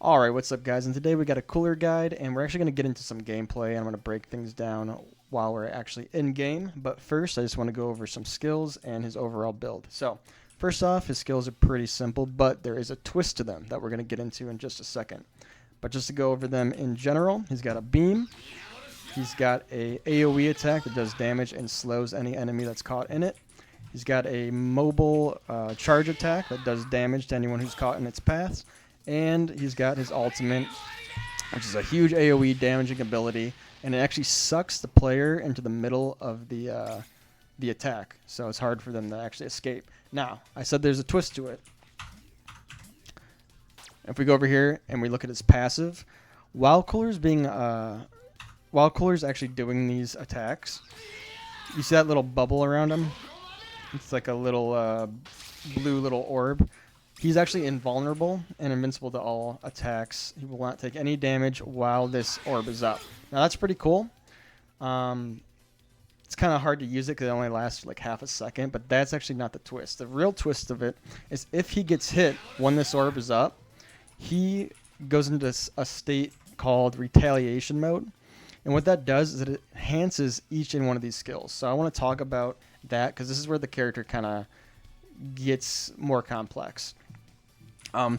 Alright, what's up guys? And today we got a cooler guide and we're actually going to get into some gameplay and I'm going to break things down while we're actually in game. But first I just want to go over some skills and his overall build. So first off, his skills are pretty simple, but there is a twist to them that we're going to get into in just a second. But just to go over them in general, he's got a beam, he's got a AoE attack that does damage and slows any enemy that's caught in it. He's got a mobile charge attack that does damage to anyone who's caught in its paths. And he's got his ultimate, which is a huge AoE damaging ability, and it actually sucks the player into the middle of the attack, so it's hard for them to actually escape. Now, I said there's a twist to it. If we go over here and we look at his passive, while Cooler's actually doing these attacks, you see that little bubble around him? It's like a little blue little orb. He's actually invulnerable and invincible to all attacks. He will not take any damage while this orb is up. Now that's pretty cool. It's kind of hard to use it because it only lasts like half a second, but that's actually not the twist. The real twist of it is if he gets hit when this orb is up, he goes into a state called retaliation mode. And what that does is it enhances each and one of these skills. So I want to talk about that because this is where the character kind of gets more complex.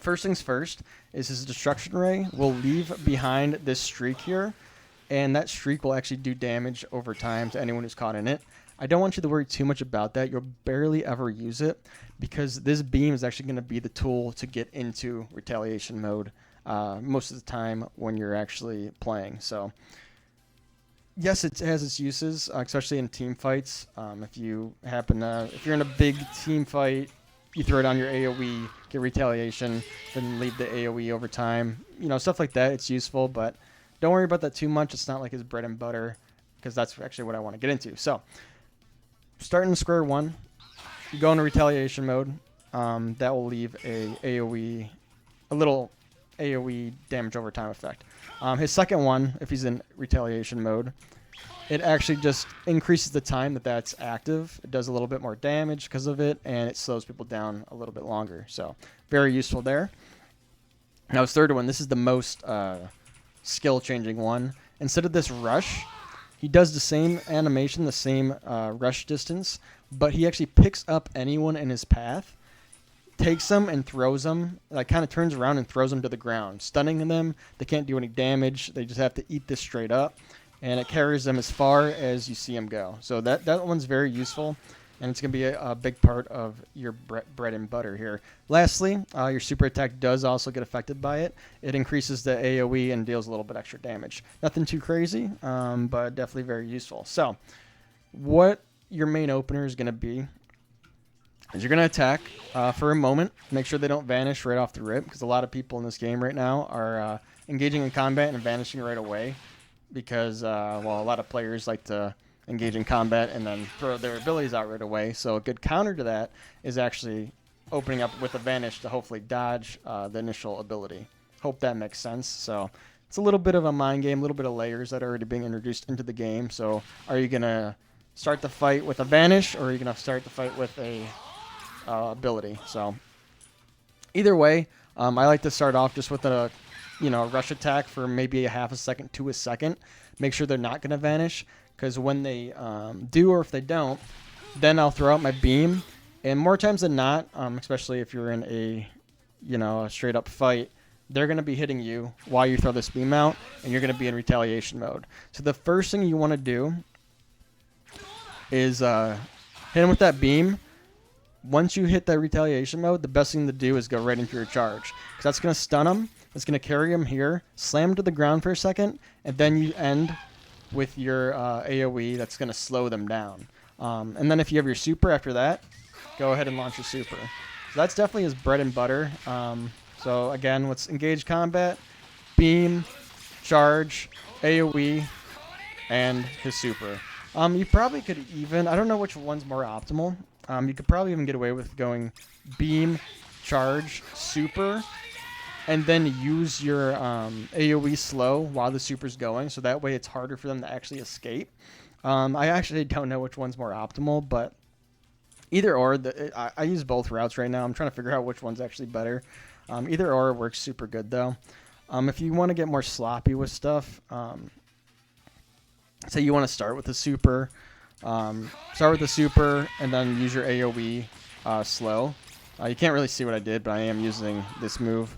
First things first is his destruction ray will leave behind this streak here, and that streak will actually do damage over time to anyone who's caught in it. I don't want you to worry too much about that. You'll barely ever use it because this beam is actually going to be the tool to get into retaliation mode most of the time when you're actually playing. So yes, it has its uses, especially in team fights. If you're in a big team fight, you throw it on your AoE, get retaliation, then leave the AoE over time. You know, stuff like that, it's useful, but don't worry about that too much. It's not like his bread and butter, because that's actually what I want to get into. So, starting square one, you go into retaliation mode. That will leave a little AoE damage over time effect. His second one, if he's in retaliation mode, it actually just increases the time that's active. It does a little bit more damage because of it, and it slows people down a little bit longer. So very useful there. Now his third one, this is the most skill-changing one. Instead of this rush, he does the same animation, the same rush distance, but he actually picks up anyone in his path, takes them and throws them, like kind of turns around and throws them to the ground, stunning them. They can't do any damage. They just have to eat this straight up, and it carries them as far as you see them go. So that one's very useful, and it's going to be a big part of your bread and butter here. Lastly, your super attack does also get affected by it. It increases the AoE and deals a little bit extra damage. Nothing too crazy, but definitely very useful. So what your main opener is going to be is you're going to attack for a moment. Make sure they don't vanish right off the rip, because a lot of people in this game right now are engaging in combat and vanishing right away because, a lot of players like to engage in combat and then throw their abilities out right away. So a good counter to that is actually opening up with a vanish to hopefully dodge the initial ability. Hope that makes sense. So it's a little bit of a mind game, a little bit of layers that are already being introduced into the game. So are you going to start the fight with a vanish, or are you going to start the fight with a ability? So either way, I like to start off just with a rush attack for maybe a half a second to a second. Make sure they're not going to vanish, because when they do, or if they don't, then I'll throw out my beam. And more times than not, especially if you're in a straight up fight, they're going to be hitting you while you throw this beam out, and you're going to be in retaliation mode. So the first thing you want to do is hit him with that beam. Once you hit that retaliation mode, the best thing to do is go right into your charge, because that's going to stun him. It's going to carry him here, slam him to the ground for a second, and then you end with your AoE that's going to slow them down. And then if you have your super after that, go ahead and launch your super. So that's definitely his bread and butter. So again, let's engage combat, beam, charge, AoE, and his super. You probably could even, I don't know which one's more optimal. You could probably even get away with going beam, charge, super, and then use your AoE slow while the super's going, so that way it's harder for them to actually escape. I actually don't know which one's more optimal, but either or, I use both routes right now. I'm trying to figure out which one's actually better. Either or works super good, though. If you want to get more sloppy with stuff, say you want to start with a super, and then use your AoE slow. You can't really see what I did, but I am using this move.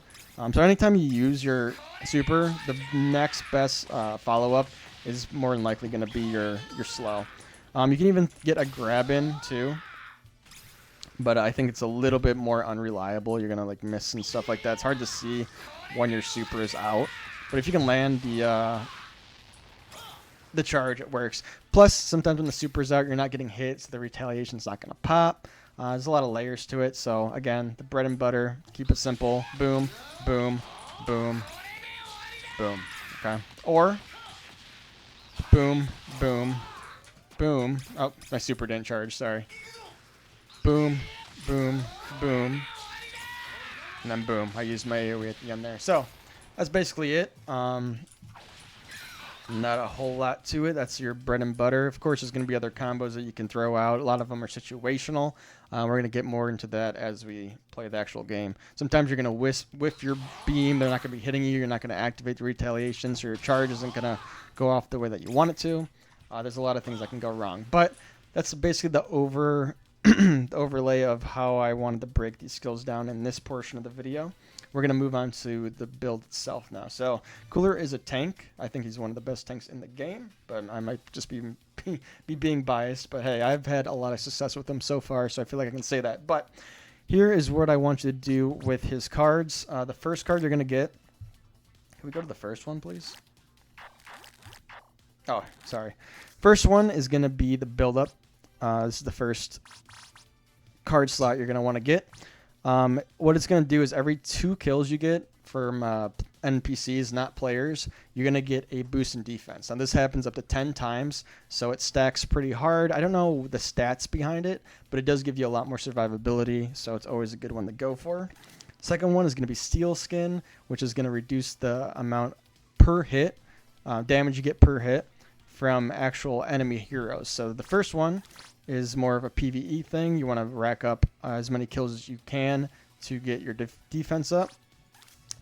So anytime you use your super, the next best follow-up is more than likely going to be your slow. You can even get a grab in too, but I think it's a little bit more unreliable. You're going to like miss and stuff like that. It's hard to see when your super is out. But if you can land the charge, it works. Plus, sometimes when the super's out, you're not getting hit, so the retaliation's not going to pop. There's a lot of layers to it. So again, the bread and butter, keep it simple. Boom, boom, boom, boom. Okay. Or boom, boom, boom. Oh, my super didn't charge. Sorry. Boom, boom, boom. And then boom. I used my AoE at the end there. So that's basically it. Not a whole lot to it. That's your bread and butter. Of course, there's going to be other combos that you can throw out. A lot of them are situational. We're going to get more into that as we play the actual game. Sometimes you're going to whiff your beam. They're not going to be hitting you. You're not going to activate the retaliation, so your charge isn't going to go off the way that you want it to. There's a lot of things that can go wrong. But that's basically the the overlay of how I wanted to break these skills down in this portion of the video. We're going to move on to the build itself now. So Cooler is a tank. I think he's one of the best tanks in the game, but I might just be being biased. But hey, I've had a lot of success with him so far, so I feel like I can say that. But here is what I want you to do with his cards. The first card you're going to get... Can we go to the first one, please? Oh, sorry. First one is going to be the build-up. This is the first card slot you're going to want to get. What it's going to do is every 2 kills you get from NPCs, not players, you're going to get a boost in defense. Now, this happens up to 10 times, so it stacks pretty hard. I don't know the stats behind it, but it does give you a lot more survivability, so it's always a good one to go for. Second one is going to be Steel Skin, which is going to reduce the amount per hit, damage you get per hit from actual enemy heroes. So the first one is more of a PvE thing. You want to rack up as many kills as you can to get your defense up.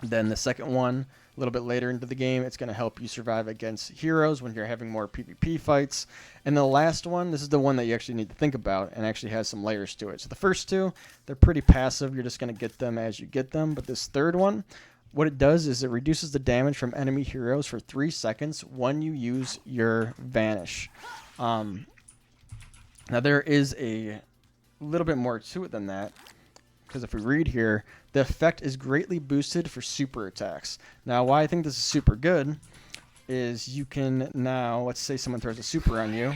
Then the second one, a little bit later into the game, it's going to help you survive against heroes when you're having more PvP fights. And the last one, this is the one that you actually need to think about and actually has some layers to it. So the first 2, they're pretty passive. You're just going to get them as you get them. But this third one, what it does is it reduces the damage from enemy heroes for 3 seconds when you use your Vanish. Now, there is a little bit more to it than that, because if we read here, the effect is greatly boosted for super attacks. Now, why I think this is super good is you can now, let's say someone throws a super on you,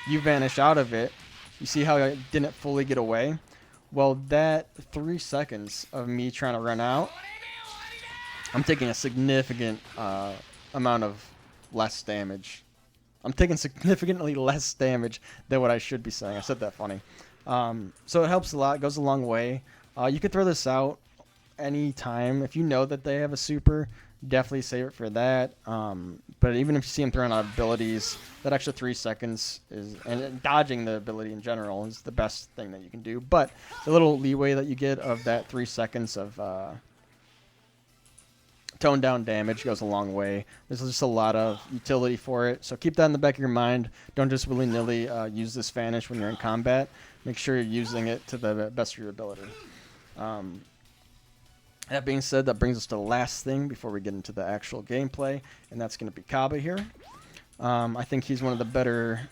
you vanish out of it, you see how I didn't fully get away? Well, that 3 seconds of me trying to run out, I'm taking a significant amount of less damage. I'm taking significantly less damage than what I should be saying. I said that funny. So it helps a lot. It goes a long way. You can throw this out anytime. If you know that they have a super, definitely save it for that. But even if you see them throwing out abilities, that extra 3 seconds is, and dodging the ability in general is the best thing that you can do. But the little leeway that you get of that 3 seconds of tone down damage goes a long way. There's just a lot of utility for it, so keep that in the back of your mind. Don't just willy-nilly use this Vanish when you're in combat. Make sure you're using it to the best of your ability. That being said, that brings us to the last thing before we get into the actual gameplay, and that's going to be Kaba here. I think he's one of the better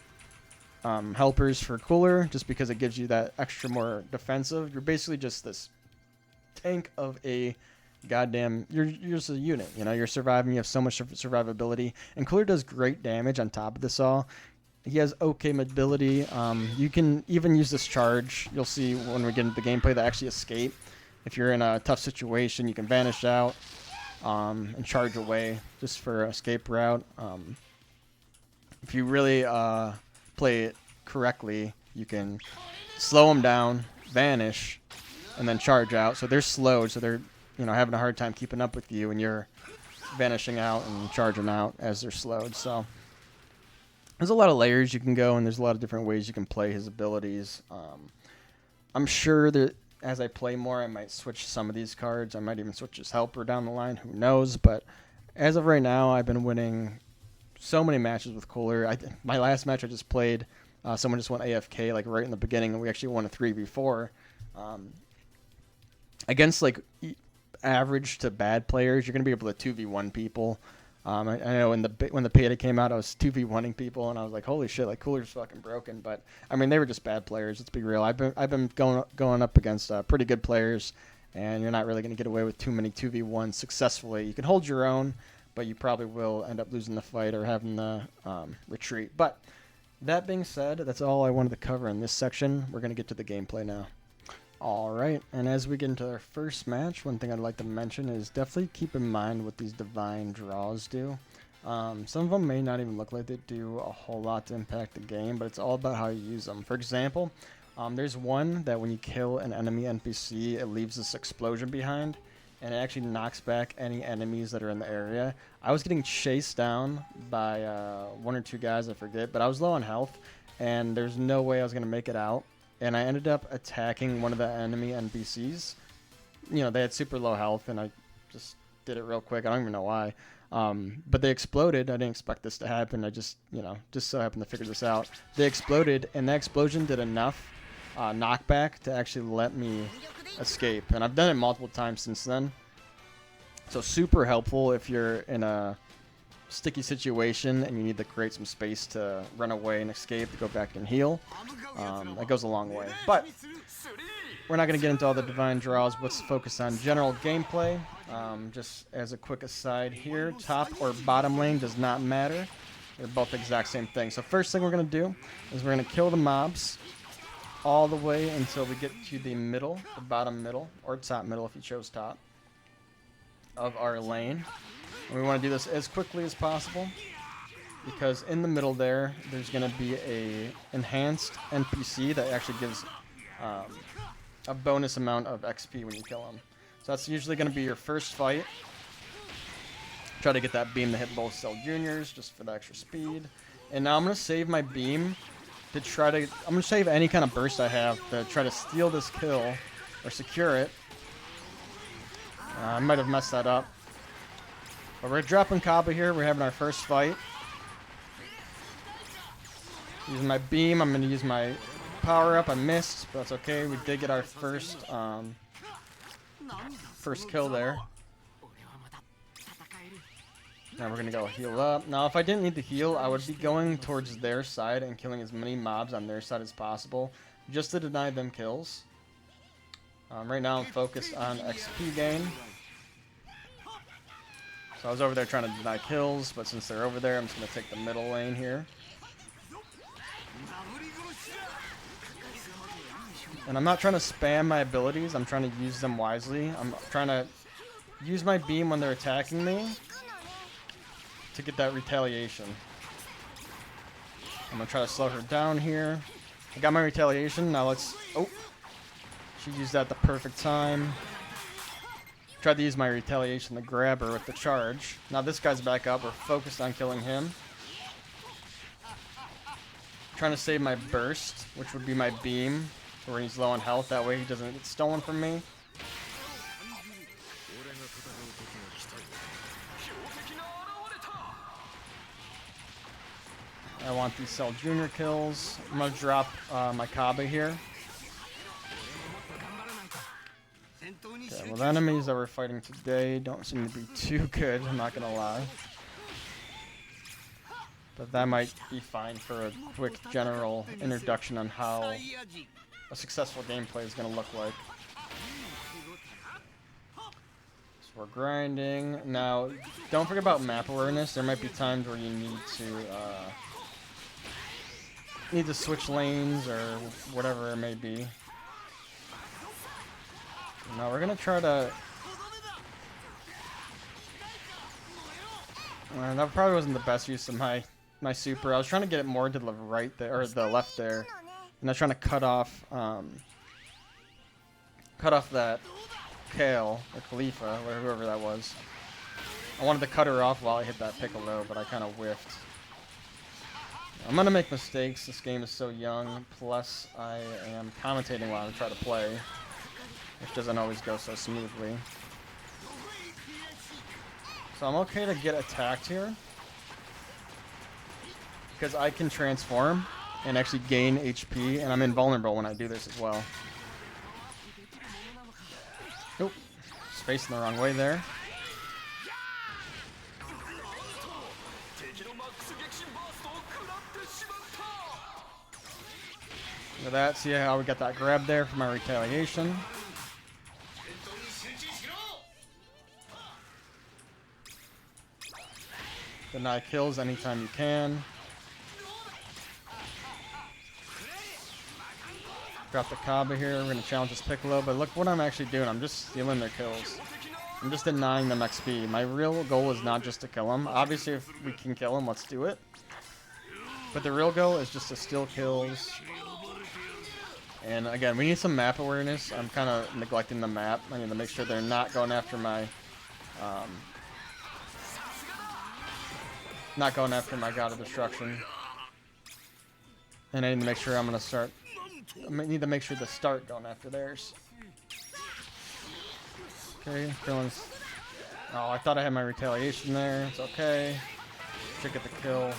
helpers for Cooler, just because it gives you that extra more defensive. You're basically just this tank of a goddamn, you're just a unit, you know, you're surviving, you have so much survivability, and Cooler does great damage on top of this all. He has okay mobility. You can even use this charge. You'll see when we get into the gameplay that actually escape. If you're in a tough situation, you can vanish out and charge away just for escape route. If you really play it correctly, you can slow them down, vanish, and then charge out. So they're slowed, so they're having a hard time keeping up with you, and you're vanishing out and charging out as they're slowed. So there's a lot of layers you can go, and there's a lot of different ways you can play his abilities. I'm sure that as I play more, I might switch some of these cards. I might even switch his helper down the line. Who knows? But as of right now, I've been winning so many matches with Cooler. My last match I just played, someone just went AFK like right in the beginning, and we actually won a 3v4 against like average to bad players. You're gonna be able to 2v1 people. I know when the beta came out, I was 2v1ing people, and I was like, holy shit, like Cooler's fucking broken. But I mean, they were just bad players. Let's be real. I've been going up against pretty good players, and you're not really gonna get away with too many 2v1s successfully. You can hold your own, but you probably will end up losing the fight or having the retreat. But that being said, that's all I wanted to cover in this section. We're going to get to the gameplay now. Alright, and as we get into our first match, one thing I'd like to mention is definitely keep in mind what these divine draws do. Some of them may not even look like they do a whole lot to impact the game, but it's all about how you use them. For example, there's one that when you kill an enemy NPC, it leaves this explosion behind, and it actually knocks back any enemies that are in the area. I was getting chased down by one or two guys, I forget, but I was low on health, and there's no way I was going to make it out. And I ended up attacking one of the enemy NPCs. You know, they had super low health, and I just did it real quick. I don't even know why. But they exploded. I didn't expect this to happen. I just so happened to figure this out. They exploded, and that explosion did enough knockback to actually let me escape. And I've done it multiple times since then. So super helpful if you're in a sticky situation and you need to create some space to run away and escape to go back and heal. That goes a long way. But we're not going to get into all the divine draws. Let's focus on general gameplay. Just as a quick aside here, top or bottom lane does not matter. They're both the exact same thing. So first thing we're going to do is we're going to kill the mobs all the way until we get to the middle, the bottom middle, or top middle if you chose top, of our lane. And we want to do this as quickly as possible, because in the middle there's going to be a enhanced NPC that actually gives a bonus amount of XP when you kill him. So that's usually going to be your first fight. Try to get that beam to hit both Cell Juniors just for the extra speed. And now I'm going to save my beam to I'm going to save any kind of burst I have to try to steal this kill or secure it. I might have messed that up. But we're dropping Kaba here. We're having our first fight. Using my beam. I'm going to use my power up. I missed, but that's okay. We did get our first kill there. Now we're going to go heal up. Now, if I didn't need to heal, I would be going towards their side and killing as many mobs on their side as possible, just to deny them kills. Right now, I'm focused on XP gain. So I was over there trying to deny kills, but since they're over there, I'm just going to take the middle lane here. And I'm not trying to spam my abilities. I'm trying to use them wisely. I'm trying to use my beam when they're attacking me to get that retaliation. I'm going to try to slow her down here. I got my retaliation. Now let's... Oh! She used that at the perfect time. Tried to use my retaliation to grab her with the charge. Now this guy's back up. We're focused on killing him. Trying to save my burst, which would be my beam, where he's low on health. That way he doesn't get stolen from me. I want these Cell Junior kills. I'm going to drop my Kaba here. Okay, well, the enemies that we're fighting today don't seem to be too good, I'm not going to lie. But that might be fine for a quick general introduction on how a successful gameplay is going to look like. So we're grinding. Now, don't forget about map awareness. There might be times where you need to switch lanes or whatever it may be. Now we're gonna try to... that probably wasn't the best use of my super. I was trying to get it more to the right there, or the left there, and I was trying to cut off that Kale or Khalifa or whoever that was. I wanted to cut her off while I hit that Piccolo, but I kind of whiffed. I'm gonna make mistakes. This game is so young. Plus, I am commentating while I try to play. which doesn't always go so smoothly. So I'm okay to get attacked here, because I can transform and actually gain HP, and I'm invulnerable when I do this as well. Oop, spacing the wrong way there. Look at that, see how we got that grab there for my retaliation. Deny kills anytime you can. Drop the Kaba here. We're going to challenge this Piccolo, but look what I'm actually doing. I'm just stealing their kills. I'm just denying them XP. My real goal is not just to kill them. Obviously, if we can kill them, let's do it. But the real goal is just to steal kills. And again, we need some map awareness. I'm kind of neglecting the map. I need to make sure they're not going after my... not going after my God of Destruction. And I need to make sure I'm going to start... I need to make sure to start going after theirs. Okay, Krillin's... Oh, I thought I had my retaliation there. It's okay. Should get the kill.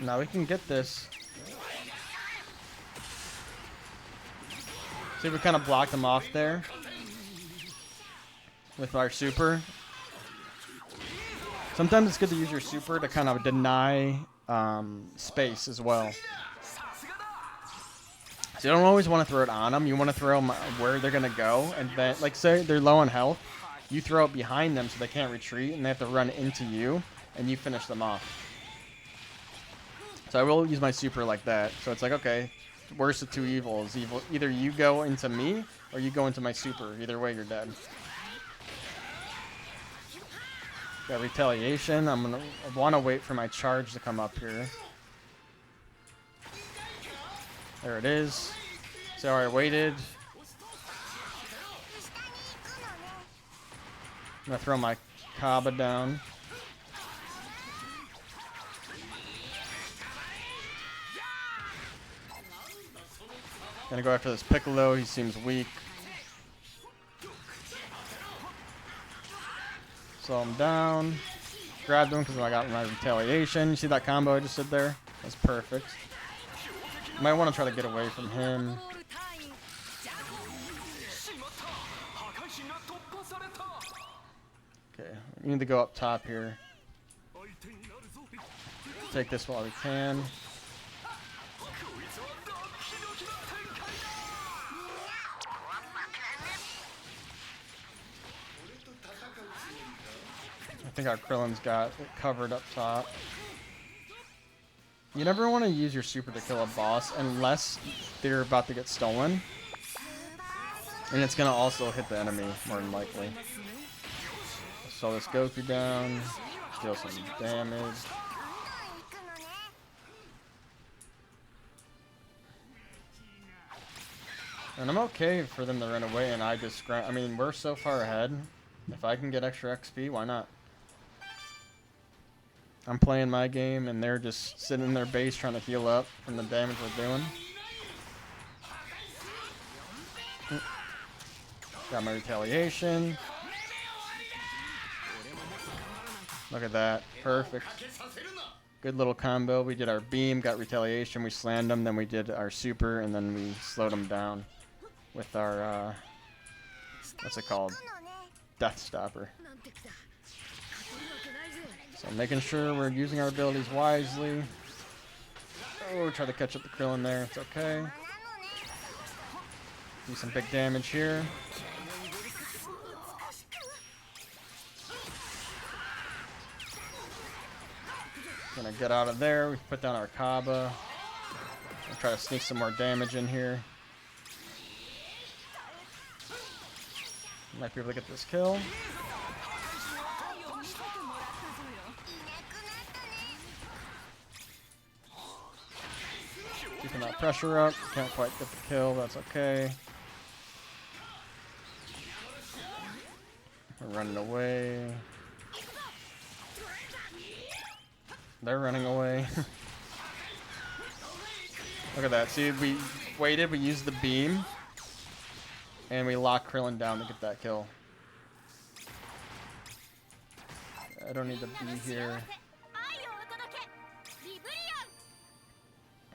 Now we can get this. See, we kind of blocked him off there with our super. Sometimes it's good to use your super to kind of deny space as well. So you don't always want to throw it on them. You want to throw them where they're going to go. And then, like, say they're low on health. You throw it behind them so they can't retreat. And they have to run into you. And you finish them off. So I will use my super like that. So it's like, okay, worst of two evils. Either you go into me or you go into my super. Either way, you're dead. Got retaliation. I want to wait for my charge to come up here. There it is. So I waited. I'm going to throw my Kaba down. Gonna go after this Piccolo. He seems weak. Slow him down. Grabbed him because I got my retaliation. You see that combo I just did there? That's perfect. Might want to try to get away from him. Okay, we need to go up top here. Take this while we can. I think our Krillin's got it covered up top. You never want to use your super to kill a boss unless they're about to get stolen. And it's going to also hit the enemy, more than likely. Slow this Goku down. Deal some damage. And I'm okay for them to run away and I just grind. I mean, we're so far ahead. If I can get extra XP, why not? I'm playing my game and they're just sitting in their base trying to heal up from the damage we're doing. Got my retaliation. Look at that. Perfect. Good little combo. We did our beam, got retaliation, we slammed them, then we did our super, and then we slowed them down with our, what's it called? Death Stopper. So making sure we're using our abilities wisely. Oh, try to catch up the Krillin there. It's okay. Do some big damage here. Gonna get out of there. We put down our Kaba. We'll try to sneak some more damage in here. Might be able to get this kill. Keeping that pressure up. Can't quite get the kill. That's okay. We're running away. They're running away. Look at that. See, we waited, we used the beam, and we locked Krillin down to get that kill. I don't need to be here.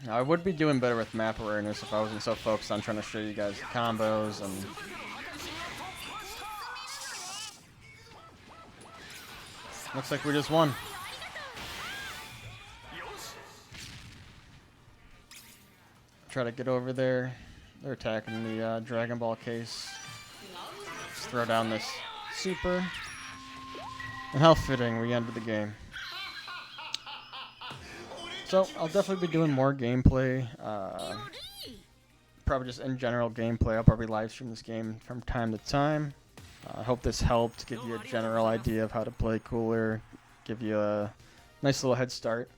Now, I would be doing better with map awareness if I wasn't so focused on trying to show you guys combos and... Looks like we just won. Try to get over there. They're attacking the Dragon Ball case. Let's throw down this super. And how fitting we ended the game. So, I'll definitely be doing more gameplay. Probably just in general gameplay. I'll probably live stream this game from time to time. I hope this helped give you a general idea of how to play Cooler. Give you a nice little head start.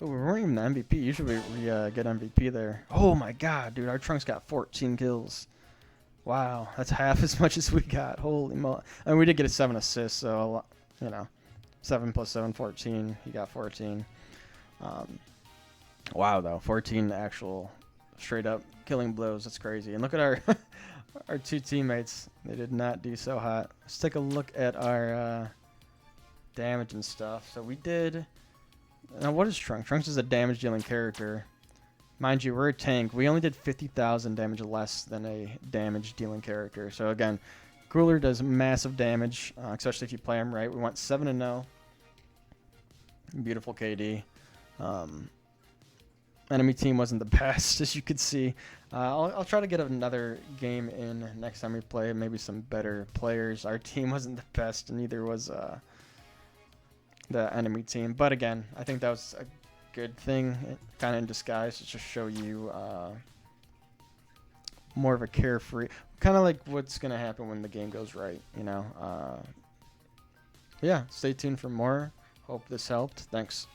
Oh, we weren't even the MVP. Usually we get MVP there. Oh my god, dude. Our Trunks got 14 kills. Wow. That's half as much as we got. Holy moly. And we did get a 7 assists, so, you know. 7 plus 7, 14. He got 14. Wow, though. 14 actual straight up killing blows. That's crazy. And look at our our two teammates. They did not do so hot. Let's take a look at our damage and stuff. So we did... Now, what is Trunks? Trunks is a damage dealing character. Mind you, we're a tank. We only did 50,000 damage less than a damage dealing character. So again, Cooler does massive damage, especially if you play him right. We went 7-0. Beautiful KD. Enemy team wasn't the best, as you could see. I'll try to get another game in next time we play. Maybe some better players. Our team wasn't the best, and neither was the enemy team. But again, I think that was a good thing, kind of in disguise, to just show you more of a carefree, kind of like what's going to happen when the game goes right, you know. Yeah, stay tuned for more. Hope this helped. Thanks.